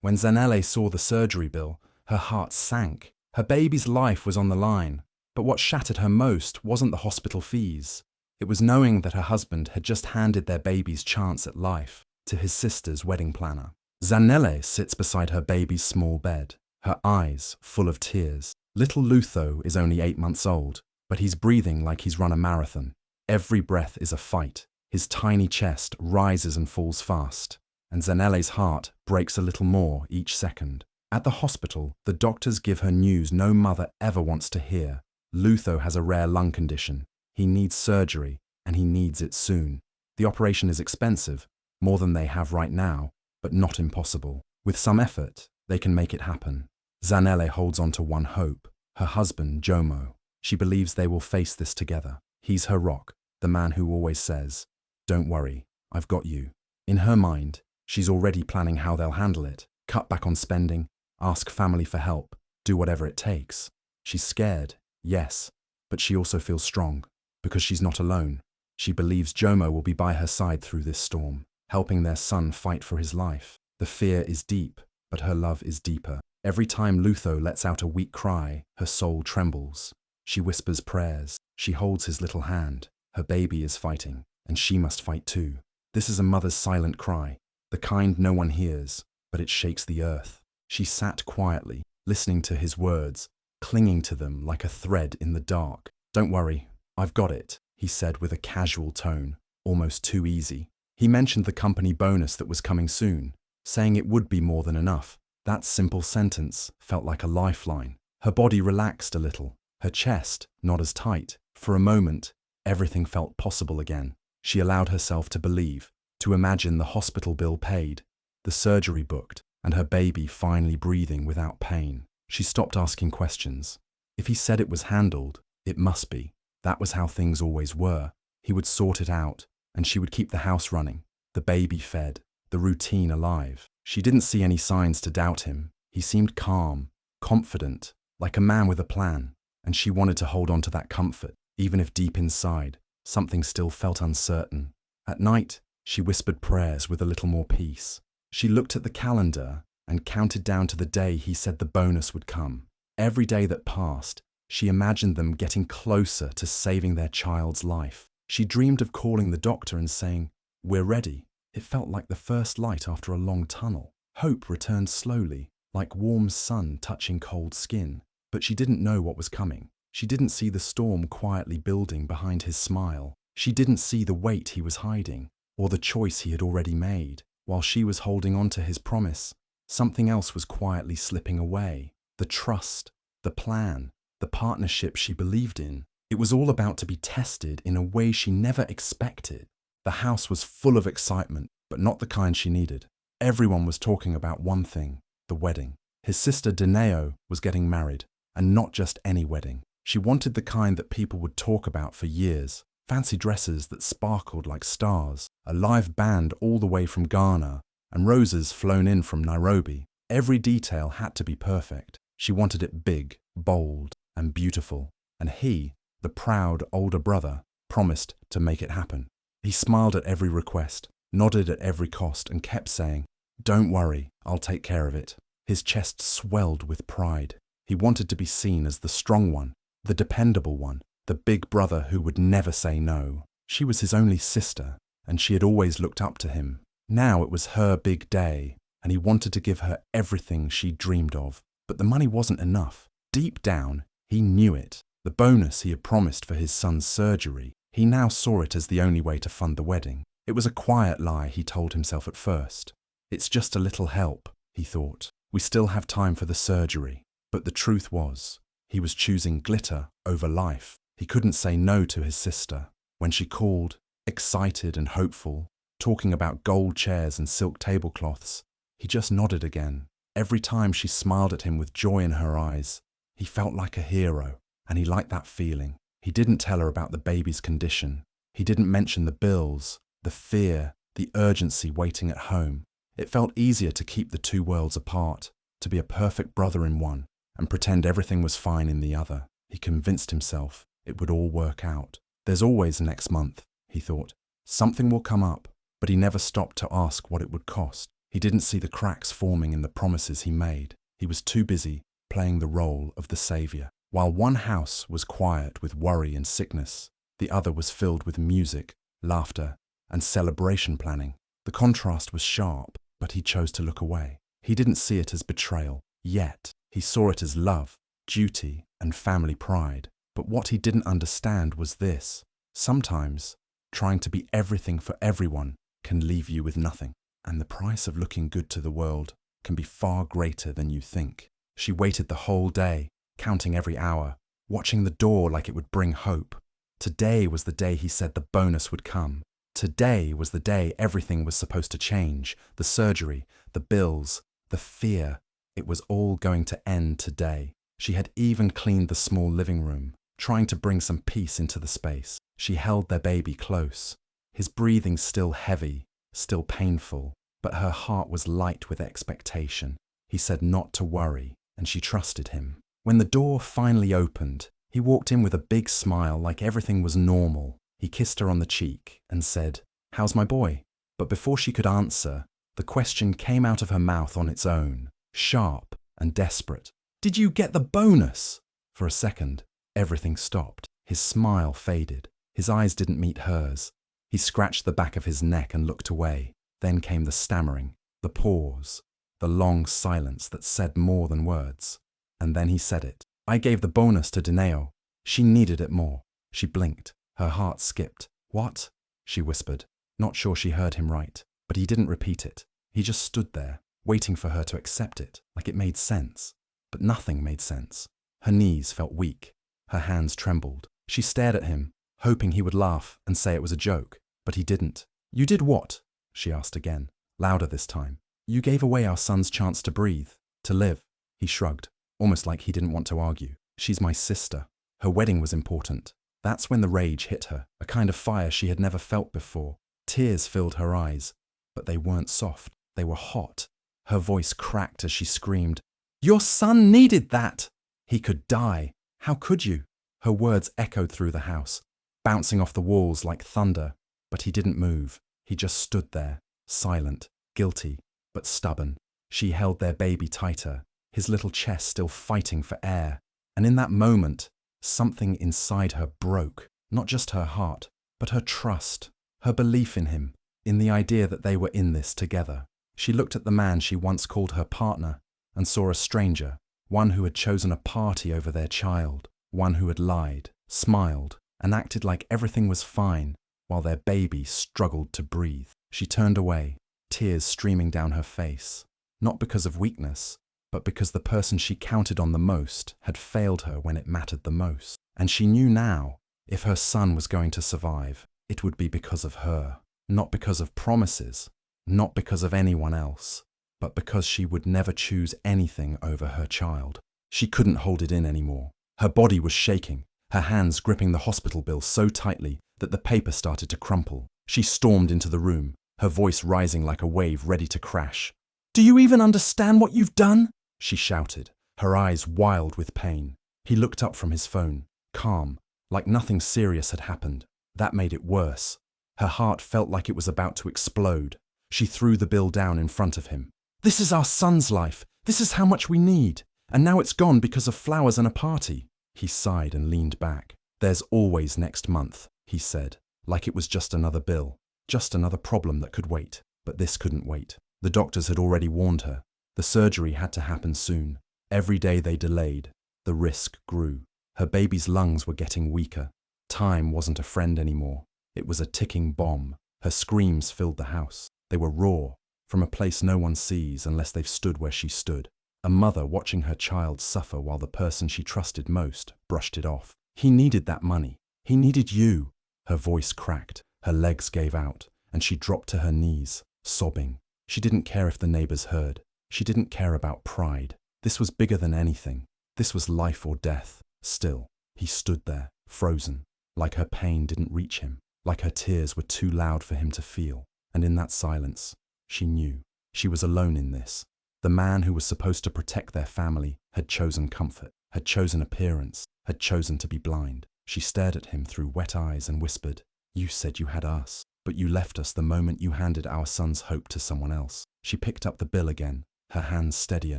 When Zanele saw the surgery bill, her heart sank. Her baby's life was on the line. But what shattered her most wasn't the hospital fees. It was knowing that her husband had just handed their baby's chance at life to his sister's wedding planner. Zanele sits beside her baby's small bed, her eyes full of tears. Little Lutho is only 8 months old, but he's breathing like he's run a marathon. Every breath is a fight. His tiny chest rises and falls fast, and Zanele's heart breaks a little more each second. At the hospital, the doctors give her news no mother ever wants to hear. Lutho has a rare lung condition. He needs surgery, and he needs it soon. The operation is expensive, more than they have right now, but not impossible. With some effort, they can make it happen. Zanele holds on to one hope, her husband, Jomo. She believes they will face this together. He's her rock, the man who always says, "Don't worry, I've got you." In her mind, she's already planning how they'll handle it. Cut back on spending, ask family for help, do whatever it takes. She's scared, yes, but she also feels strong, because she's not alone. She believes Jomo will be by her side through this storm, helping their son fight for his life. The fear is deep, but her love is deeper. Every time Lutho lets out a weak cry, her soul trembles. She whispers prayers. She holds his little hand. Her baby is fighting, and she must fight too. This is a mother's silent cry, the kind no one hears, but it shakes the earth. She sat quietly, listening to his words, clinging to them like a thread in the dark. "Don't worry, I've got it," he said with a casual tone, almost too easy. He mentioned the company bonus that was coming soon, saying it would be more than enough. That simple sentence felt like a lifeline. Her body relaxed a little, her chest not as tight. For a moment, everything felt possible again. She allowed herself to believe, to imagine the hospital bill paid, the surgery booked, and her baby finally breathing without pain. She stopped asking questions. If he said it was handled, it must be. That was how things always were. He would sort it out, and she would keep the house running, the baby fed, the routine alive. She didn't see any signs to doubt him. He seemed calm, confident, like a man with a plan, and she wanted to hold on to that comfort, even if deep inside, something still felt uncertain. At night, she whispered prayers with a little more peace. She looked at the calendar and counted down to the day he said the bonus would come. Every day that passed, she imagined them getting closer to saving their child's life. She dreamed of calling the doctor and saying, "We're ready." It felt like the first light after a long tunnel. Hope returned slowly, like warm sun touching cold skin. But she didn't know what was coming. She didn't see the storm quietly building behind his smile. She didn't see the weight he was hiding, or the choice he had already made. While she was holding on to his promise, something else was quietly slipping away. The trust, the plan, the partnership she believed in. It was all about to be tested in a way she never expected. The house was full of excitement, but not the kind she needed. Everyone was talking about one thing, the wedding. His sister Dineo was getting married, and not just any wedding. She wanted the kind that people would talk about for years. Fancy dresses that sparkled like stars, a live band all the way from Ghana, and roses flown in from Nairobi. Every detail had to be perfect. She wanted it big, bold, and beautiful. And he, the proud older brother, promised to make it happen. He smiled at every request, nodded at every cost, and kept saying, "Don't worry, I'll take care of it." His chest swelled with pride. He wanted to be seen as the strong one, the dependable one, the big brother who would never say no. She was his only sister, and she had always looked up to him. Now it was her big day, and he wanted to give her everything she dreamed of. But the money wasn't enough. Deep down, he knew it. The bonus he had promised for his son's surgery, he now saw it as the only way to fund the wedding. It was a quiet lie, he told himself at first. "It's just a little help," he thought. "We still have time for the surgery." But the truth was, he was choosing glitter over life. He couldn't say no to his sister. When she called, excited and hopeful, talking about gold chairs and silk tablecloths, he just nodded again. Every time she smiled at him with joy in her eyes, he felt like a hero, and he liked that feeling. He didn't tell her about the baby's condition. He didn't mention the bills, the fear, the urgency waiting at home. It felt easier to keep the two worlds apart, to be a perfect brother in one, and pretend everything was fine in the other. He convinced himself it would all work out. There's always next month, he thought. Something will come up, but he never stopped to ask what it would cost. He didn't see the cracks forming in the promises he made. He was too busy playing the role of the savior. While one house was quiet with worry and sickness, the other was filled with music, laughter, and celebration planning. The contrast was sharp, but he chose to look away. He didn't see it as betrayal, yet. He saw it as love, duty, and family pride. But what he didn't understand was this. Sometimes, trying to be everything for everyone can leave you with nothing. And the price of looking good to the world can be far greater than you think. She waited the whole day, counting every hour, watching the door like it would bring hope. Today was the day he said the bonus would come. Today was the day everything was supposed to change. The surgery, the bills, the fear. It was all going to end today. She had even cleaned the small living room, trying to bring some peace into the space. She held their baby close, his breathing still heavy, still painful, but her heart was light with expectation. He said not to worry, and she trusted him. When the door finally opened, he walked in with a big smile like everything was normal. He kissed her on the cheek and said, "How's my boy?" But before she could answer, the question came out of her mouth on its own, sharp and desperate. "Did you get the bonus?" For a second, everything stopped. His smile faded. His eyes didn't meet hers. He scratched the back of his neck and looked away. Then came the stammering, the pause, the long silence that said more than words. And then he said it. "I gave the bonus to Dineo. She needed it more." She blinked. Her heart skipped. "What?" she whispered. Not sure she heard him right, but he didn't repeat it. He just stood there, waiting for her to accept it, like it made sense. But nothing made sense. Her knees felt weak. Her hands trembled. She stared at him, hoping he would laugh and say it was a joke, but he didn't. "You did what?" she asked again, louder this time. "You gave away our son's chance to breathe, to live." He shrugged, almost like he didn't want to argue. "She's my sister. Her wedding was important." That's when the rage hit her, a kind of fire she had never felt before. Tears filled her eyes, but they weren't soft. They were hot. Her voice cracked as she screamed, "Your son needed that! He could die. How could you?" Her words echoed through the house, bouncing off the walls like thunder, but he didn't move. He just stood there, silent, guilty, but stubborn. She held their baby tighter, his little chest still fighting for air. And in that moment, something inside her broke, not just her heart, but her trust, her belief in him, in the idea that they were in this together. She looked at the man she once called her partner and saw a stranger, one who had chosen a party over their child, one who had lied, smiled, and acted like everything was fine while their baby struggled to breathe. She turned away, tears streaming down her face, not because of weakness, but because the person she counted on the most had failed her when it mattered the most. And she knew now, if her son was going to survive, it would be because of her, not because of promises, not because of anyone else, but because she would never choose anything over her child. She couldn't hold it in anymore. Her body was shaking, her hands gripping the hospital bill so tightly that the paper started to crumple. She stormed into the room, her voice rising like a wave ready to crash. "Do you even understand what you've done?" she shouted, her eyes wild with pain. He looked up from his phone, calm, like nothing serious had happened. That made it worse. Her heart felt like it was about to explode. She threw the bill down in front of him. "This is our son's life. This is how much we need. And now it's gone because of flowers and a party." He sighed and leaned back. "There's always next month," he said, like it was just another bill, just another problem that could wait. But this couldn't wait. The doctors had already warned her. The surgery had to happen soon. Every day they delayed, the risk grew. Her baby's lungs were getting weaker. Time wasn't a friend anymore. It was a ticking bomb. Her screams filled the house. They were raw, from a place no one sees unless they've stood where she stood. A mother watching her child suffer while the person she trusted most brushed it off. "He needed that money. He needed you." Her voice cracked, her legs gave out, and she dropped to her knees, sobbing. She didn't care if the neighbors heard. She didn't care about pride. This was bigger than anything. This was life or death. Still, he stood there, frozen, like her pain didn't reach him, like her tears were too loud for him to feel. And in that silence, she knew she was alone in this. The man who was supposed to protect their family had chosen comfort, had chosen appearance, had chosen to be blind. She stared at him through wet eyes and whispered, "You said you had us, but you left us the moment you handed our son's hope to someone else." She picked up the bill again, her hands steadier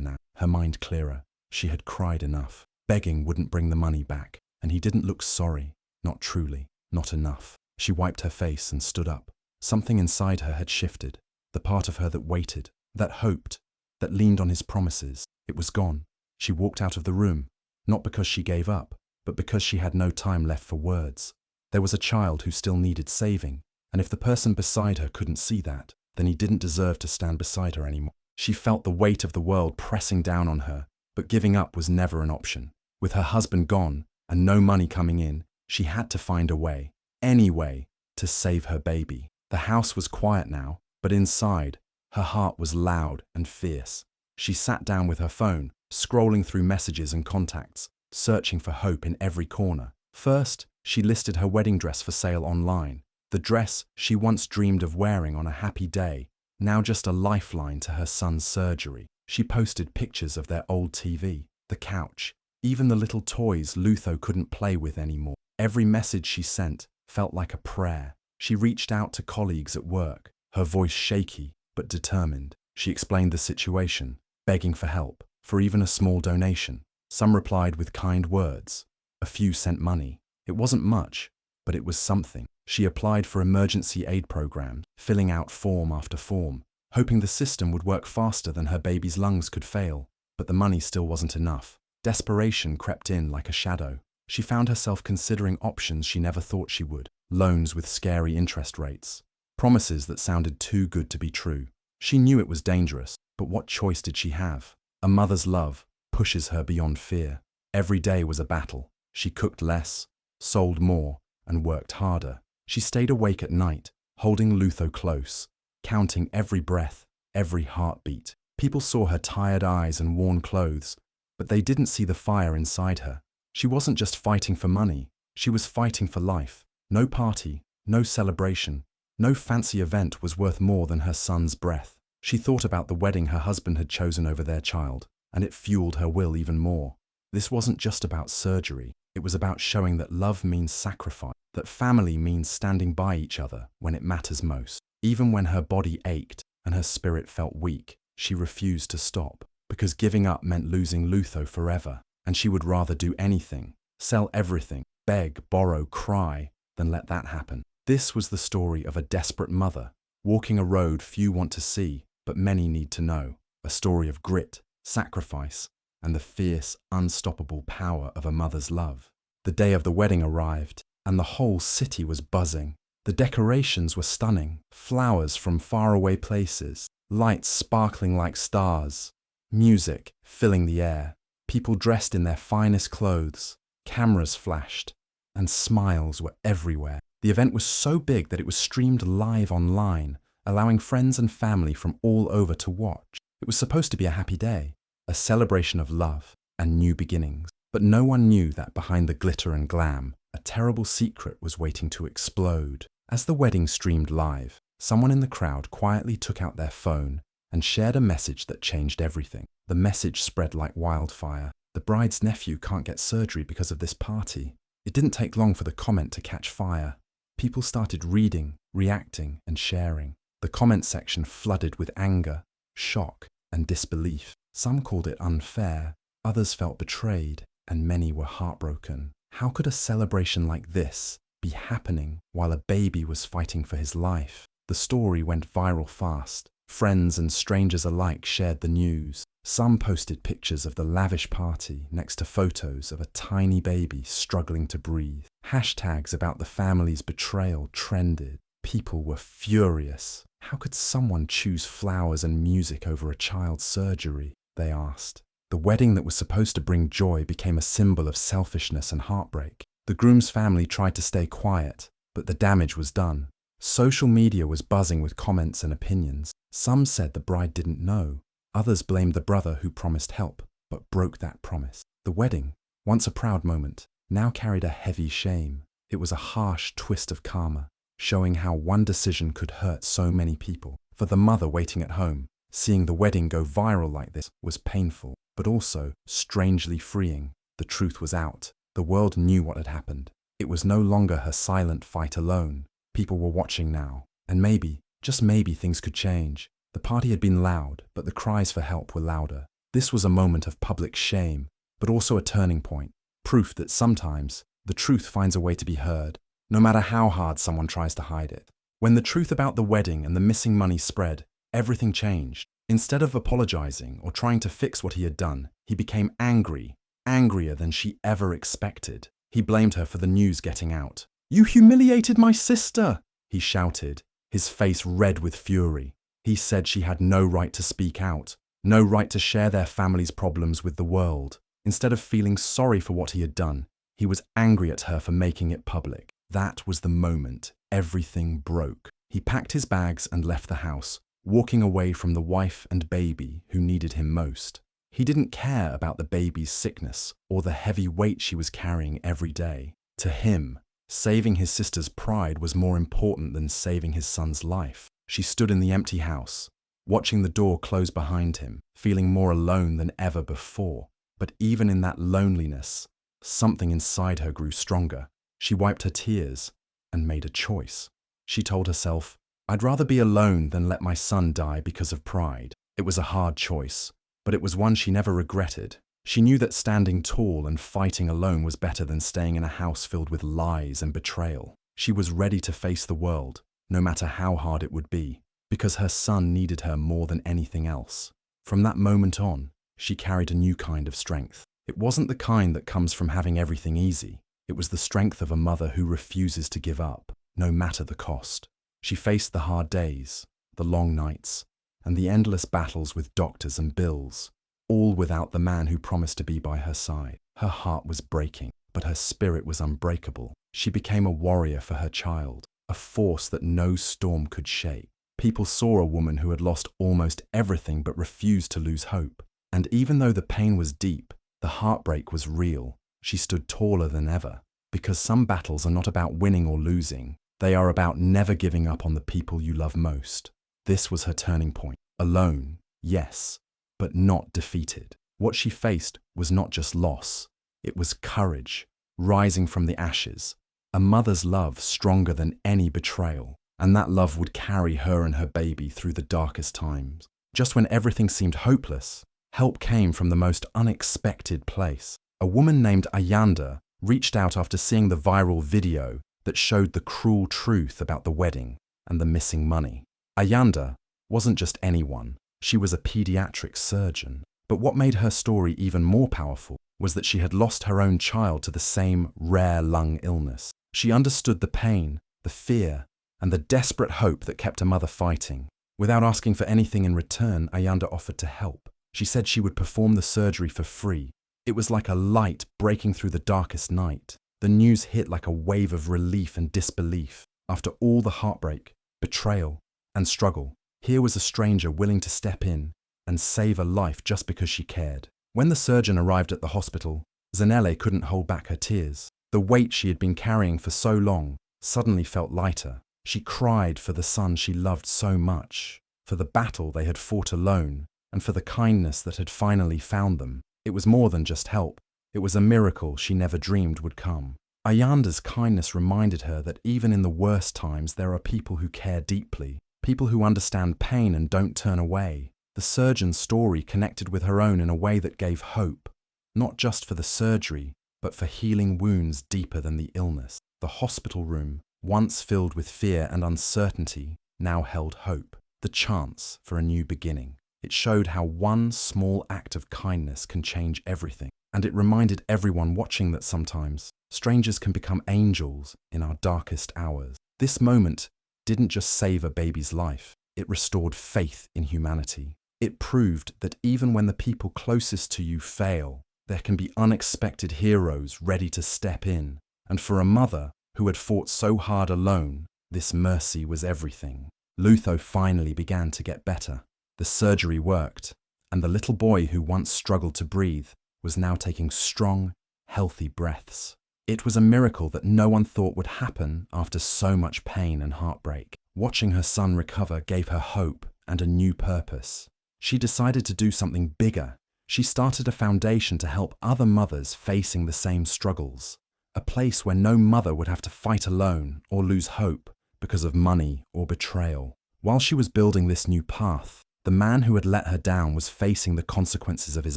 now, her mind clearer. She had cried enough. Begging wouldn't bring the money back, and he didn't look sorry. Not truly, not enough. She wiped her face and stood up. Something inside her had shifted. The part of her that waited, that hoped, that leaned on his promises. It was gone. She walked out of the room, not because she gave up, but because she had no time left for words. There was a child who still needed saving, and if the person beside her couldn't see that, then he didn't deserve to stand beside her anymore. She felt the weight of the world pressing down on her, but giving up was never an option. With her husband gone and no money coming in, she had to find a way, any way, to save her baby. The house was quiet now, but inside, her heart was loud and fierce. She sat down with her phone, scrolling through messages and contacts, searching for hope in every corner. First, she listed her wedding dress for sale online. The dress she once dreamed of wearing on a happy day, now just a lifeline to her son's surgery. She posted pictures of their old TV, the couch, even the little toys Lutho couldn't play with anymore. Every message she sent felt like a prayer. She reached out to colleagues at work, her voice shaky but determined. She explained the situation, begging for help, for even a small donation. Some replied with kind words. A few sent money. It wasn't much, but it was something. She applied for emergency aid programs, filling out form after form, hoping the system would work faster than her baby's lungs could fail. But the money still wasn't enough. Desperation crept in like a shadow. She found herself considering options she never thought she would. Loans with scary interest rates. Promises that sounded too good to be true. She knew it was dangerous, but what choice did she have? A mother's love pushes her beyond fear. Every day was a battle. She cooked less, sold more, and worked harder. She stayed awake at night, holding Lutho close, counting every breath, every heartbeat. People saw her tired eyes and worn clothes, but they didn't see the fire inside her. She wasn't just fighting for money, she was fighting for life. No party, no celebration, no fancy event was worth more than her son's breath. She thought about the wedding her husband had chosen over their child, and it fueled her will even more. This wasn't just about surgery, it was about showing that love means sacrifice, that family means standing by each other when it matters most. Even when her body ached and her spirit felt weak, she refused to stop, because giving up meant losing Lutho forever, and she would rather do anything, sell everything, beg, borrow, cry, than let that happen. This was the story of a desperate mother, walking a road few want to see, but many need to know. A story of grit, sacrifice, and the fierce, unstoppable power of a mother's love. The day of the wedding arrived, and the whole city was buzzing. The decorations were stunning, flowers from faraway places, lights sparkling like stars, music filling the air, people dressed in their finest clothes, cameras flashed, and smiles were everywhere. The event was so big that it was streamed live online, allowing friends and family from all over to watch. It was supposed to be a happy day, a celebration of love and new beginnings. But no one knew that behind the glitter and glam, a terrible secret was waiting to explode. As the wedding streamed live, someone in the crowd quietly took out their phone and shared a message that changed everything. The message spread like wildfire. The bride's nephew can't get surgery because of this party. It didn't take long for the comment to catch fire. People started reading, reacting, and sharing. The comment section flooded with anger, shock, and disbelief. Some called it unfair, others felt betrayed, and many were heartbroken. How could a celebration like this be happening while a baby was fighting for his life? The story went viral fast. Friends and strangers alike shared the news. Some posted pictures of the lavish party next to photos of a tiny baby struggling to breathe. Hashtags about the family's betrayal trended. People were furious. How could someone choose flowers and music over a child's surgery? They asked. The wedding that was supposed to bring joy became a symbol of selfishness and heartbreak. The groom's family tried to stay quiet, but the damage was done. Social media was buzzing with comments and opinions. Some said the bride didn't know. Others blamed the brother who promised help, but broke that promise. The wedding, once a proud moment, now carried a heavy shame. It was a harsh twist of karma, showing how one decision could hurt so many people. For the mother waiting at home, seeing the wedding go viral like this was painful, but also strangely freeing. The truth was out. The world knew what had happened. It was no longer her silent fight alone. People were watching now, and maybe, just maybe, things could change. The party had been loud, but the cries for help were louder. This was a moment of public shame, but also a turning point, proof that sometimes the truth finds a way to be heard, no matter how hard someone tries to hide it. When the truth about the wedding and the missing money spread, everything changed. Instead of apologizing or trying to fix what he had done, he became angry, angrier than she ever expected. He blamed her for the news getting out. "You humiliated my sister!" he shouted, his face red with fury. He said she had no right to speak out, no right to share their family's problems with the world. Instead of feeling sorry for what he had done, he was angry at her for making it public. That was the moment everything broke. He packed his bags and left the house, walking away from the wife and baby who needed him most. He didn't care about the baby's sickness or the heavy weight she was carrying every day. To him, saving his sister's pride was more important than saving his son's life. She stood in the empty house, watching the door close behind him, feeling more alone than ever before. But even in that loneliness, something inside her grew stronger. She wiped her tears and made a choice. She told herself, "I'd rather be alone than let my son die because of pride." It was a hard choice, but it was one she never regretted. She knew that standing tall and fighting alone was better than staying in a house filled with lies and betrayal. She was ready to face the world, no matter how hard it would be, because her son needed her more than anything else. From that moment on, she carried a new kind of strength. It wasn't the kind that comes from having everything easy. It was the strength of a mother who refuses to give up, no matter the cost. She faced the hard days, the long nights, and the endless battles with doctors and bills, all without the man who promised to be by her side. Her heart was breaking, but her spirit was unbreakable. She became a warrior for her child, a force that no storm could shake. People saw a woman who had lost almost everything but refused to lose hope. And even though the pain was deep, the heartbreak was real, she stood taller than ever. Because some battles are not about winning or losing, they are about never giving up on the people you love most. This was her turning point. Alone, yes, but not defeated. What she faced was not just loss, it was courage, rising from the ashes, a mother's love stronger than any betrayal, and that love would carry her and her baby through the darkest times. Just when everything seemed hopeless, help came from the most unexpected place. A woman named Ayanda reached out after seeing the viral video that showed the cruel truth about the wedding and the missing money. Ayanda wasn't just anyone, she was a pediatric surgeon. But what made her story even more powerful was that she had lost her own child to the same rare lung illness. She understood the pain, the fear, and the desperate hope that kept a mother fighting. Without asking for anything in return, Ayanda offered to help. She said she would perform the surgery for free. It was like a light breaking through the darkest night. The news hit like a wave of relief and disbelief. After all the heartbreak, betrayal, and struggle, here was a stranger willing to step in and save a life just because she cared. When the surgeon arrived at the hospital, Zanele couldn't hold back her tears. The weight she had been carrying for so long suddenly felt lighter. She cried for the son she loved so much, for the battle they had fought alone, and for the kindness that had finally found them. It was more than just help. It was a miracle she never dreamed would come. Ayanda's kindness reminded her that even in the worst times there are people who care deeply, people who understand pain and don't turn away. The surgeon's story connected with her own in a way that gave hope, not just for the surgery, but for healing wounds deeper than the illness. The hospital room, once filled with fear and uncertainty, now held hope, the chance for a new beginning. It showed how one small act of kindness can change everything. And it reminded everyone watching that sometimes strangers can become angels in our darkest hours. This moment didn't just save a baby's life, it restored faith in humanity. It proved that even when the people closest to you fail, there can be unexpected heroes ready to step in. And for a mother who had fought so hard alone, this mercy was everything. Lutho finally began to get better. The surgery worked, and the little boy who once struggled to breathe was now taking strong, healthy breaths. It was a miracle that no one thought would happen after so much pain and heartbreak. Watching her son recover gave her hope and a new purpose. She decided to do something bigger. She started a foundation to help other mothers facing the same struggles. A place where no mother would have to fight alone or lose hope because of money or betrayal. While she was building this new path, The man who had let her down was facing the consequences of his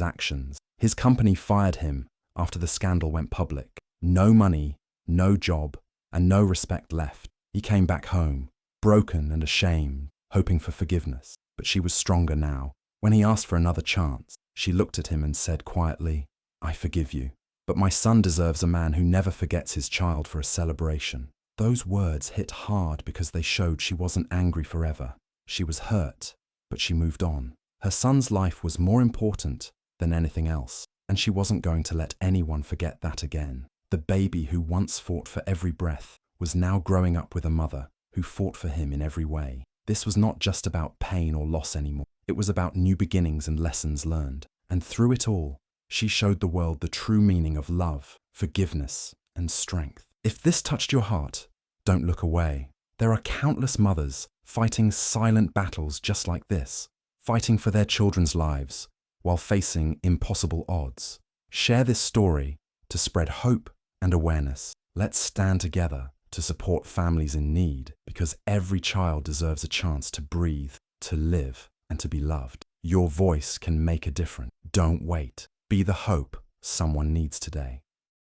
actions. His company fired him after the scandal went public. No money, no job, and no respect left. He came back home, broken and ashamed, hoping for forgiveness. But she was stronger now. When he asked for another chance, she looked at him and said quietly, "I forgive you. But my son deserves a man who never forgets his child for a celebration." Those words hit hard because they showed she wasn't angry forever. She was hurt, but she moved on. Her son's life was more important than anything else, and she wasn't going to let anyone forget that again. The baby who once fought for every breath was now growing up with a mother who fought for him in every way. This was not just about pain or loss anymore. It was about new beginnings and lessons learned. And through it all, she showed the world the true meaning of love, forgiveness, and strength. If this touched your heart, don't look away. There are countless mothers fighting silent battles just like this, fighting for their children's lives while facing impossible odds. Share this story to spread hope and awareness. Let's stand together to support families in need, because every child deserves a chance to breathe, to live, and to be loved. Your voice can make a difference. Don't wait. Be the hope someone needs today.